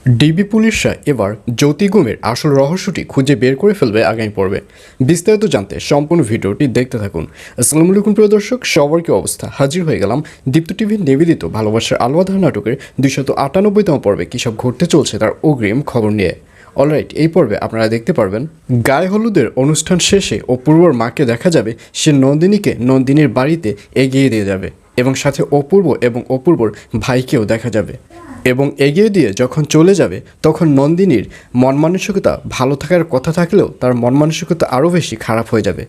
DB পুলিশরা এবার জ্যোতি গুমের আসল রহস্যটি খুঁজে বের করে ফেলবে আগামী পর্বে। বিস্তারিত জানতে সম্পূর্ণ ভিডিওটি দেখতে থাকুন। আসসালামু আলাইকুম প্রিয় দর্শক, সবার কি অবস্থা? হাজির হয়ে গেলাম দীপ্ত টিভির নিবেদিত ভালোবাসার আলো আঁধার নাটকের 298তম পর্বে কী সব ঘটতে চলছে তার অগ্রিম খবর নিয়ে। অলরাইট, এই পর্বে আপনারা দেখতে পারবেন গায়ে হলুদের অনুষ্ঠান শেষে অপূর্বর মাকে দেখা যাবে সে নন্দিনীকে নন্দিনীর বাড়িতে এগিয়ে দিয়ে যাবে এবং সাথে অপূর্ব এবং অপূর্বর ভাইকেও দেখা যাবে এবং এগিয়ে দিয়ে যখন চলে যাবে তখন নন্দিনীর মন মানসিকতা ভালো থাকার কথা থাকলেও তার মন মানসিকতা আরও বেশি খারাপ হয়ে যাবে।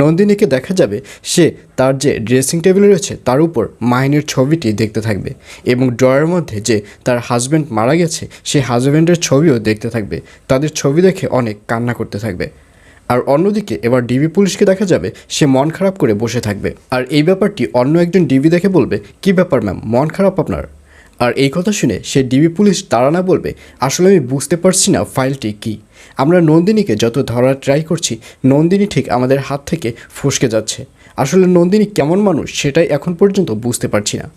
নন্দিনীকে দেখা যাবে সে তার যে ড্রেসিং টেবিল রয়েছে তার উপর মাহিনীর ছবিটি দেখতে থাকবে এবং ড্রয়ের মধ্যে যে তার হাজব্যান্ড মারা গেছে সেই হাজব্যান্ডের ছবিও দেখতে থাকবে। তাদের ছবি দেখে অনেক কান্না করতে থাকবে। আর অন্যদিকে এবার ডিবি পুলিশকে দেখা যাবে সে মন খারাপ করে বসে থাকবে। আর এই ব্যাপারটি অন্য একজন ডিবি দেখে বলবে, কী ব্যাপার ম্যাম, মন খারাপ আপনার? আর এই কথা শুনে সে ডিবি পুলিশ তাড়ানা বলবে, আসলে আমি বুঝতে পারছি না ফাইলটি কী। আমরা নন্দিনীকে যত ধরার ট্রাই করছি নন্দিনী ঠিক আমাদের হাত থেকে ফসকে যাচ্ছে। আসলে নন্দিনী কেমন মানুষ সেটাই এখন পর্যন্ত বুঝতে পারছি না।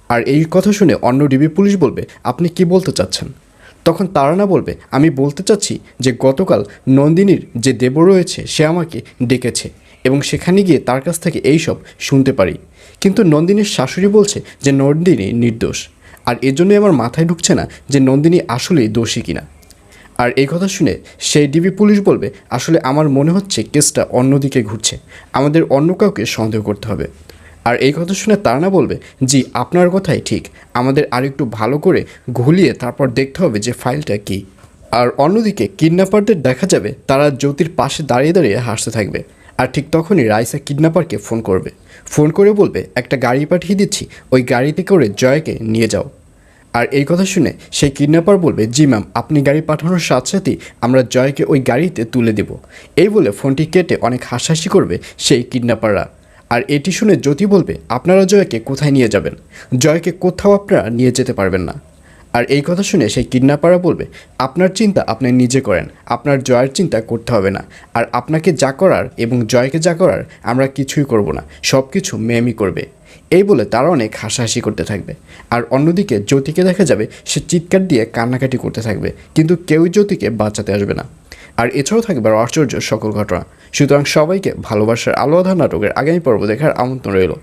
আর এই কথা শুনে অন্য ডিবি পুলিশ বলবে, আপনি কি বলতে চাচ্ছেন? তখন তারানা বলবে, আমি বলতে চাচ্ছি যে গতকাল নন্দিনীর যে দেব রয়েছে সে আমাকে ডেকেছে এবং সেখানে গিয়ে তার কাছ থেকে এই সব শুনতে পারি, কিন্তু নন্দিনীর শাশুড়ি বলছে যে নন্দিনী নির্দোষ। আর এজন্যই আমার মাথায় ঢুকছে না যে নন্দিনী আসলেই দোষী কিনা। আর এই কথা শুনে সেই ডিবি পুলিশ বলবে, আসলে আমার মনে হচ্ছে কেসটা অন্যদিকে ঘুরছে, আমাদের অন্য কাউকে সন্দেহ করতে হবে। আর এই কথা শুনে তারানা বলবে, জি আপনার কথাই ঠিক, আমাদের আরেকটু ভালো করে ঘুলিয়ে তারপর দেখতে হবে যে ফাইলটা কী। আর অন্যদিকে কিডন্যাপারদের দেখা যাবে তারা জ্যোতির পাশে দাঁড়িয়ে দাঁড়িয়ে হাসতে থাকবে। আর ঠিক তখনই রাইসা কিডন্যাপারকে ফোন করবে, ফোন করে বলবে, একটা গাড়ি পাঠিয়ে দিচ্ছি, ওই গাড়িতে করে জয়কে নিয়ে যাও। আর এই কথা শুনে সেই কিডন্যাপার বলবে, জি ম্যাম, আপনি গাড়ি পাঠানোর সাথে সাথেই আমরা জয়কে ওই গাড়িতে তুলে দেব। এই বলে ফোনটি কেটে অনেক হাসাহাসি করবে সেই কিডন্যাপাররা। আর এটি শুনে জ্যোতি বলবে, আপনারা জয়কে কোথায় নিয়ে যাবেন? জয়কে কোথাও আপনারা নিয়ে যেতে পারবেন না। আর এই কথা শুনে সেই কিডন্যাপাররা বলবে, আপনার চিন্তা আপনি নিজে করেন, আপনার জয়ের চিন্তা করতে হবে না। আর আপনাকে যা করার এবং জয়কে যা করার আমরা কিছুই করব না, সব কিছু ম্যামই করবে। এই বলে তারা অনেক হাসাহাসি করতে থাকবে। আর অন্যদিকে জ্যোতিকে দেখা যাবে সে চিৎকার দিয়ে কান্নাকাটি করতে থাকবে, কিন্তু কেউই জ্যোতিকে বাঁচাতে আসবে না। আর এছাড়াও থাকবে আশ্চর্য সকল ঘটনা। সুতরাং সবাইকে ভালোবাসার আলো আঁধার নাটকের আগামী পর্ব দেখার আমন্ত্রণ রইল।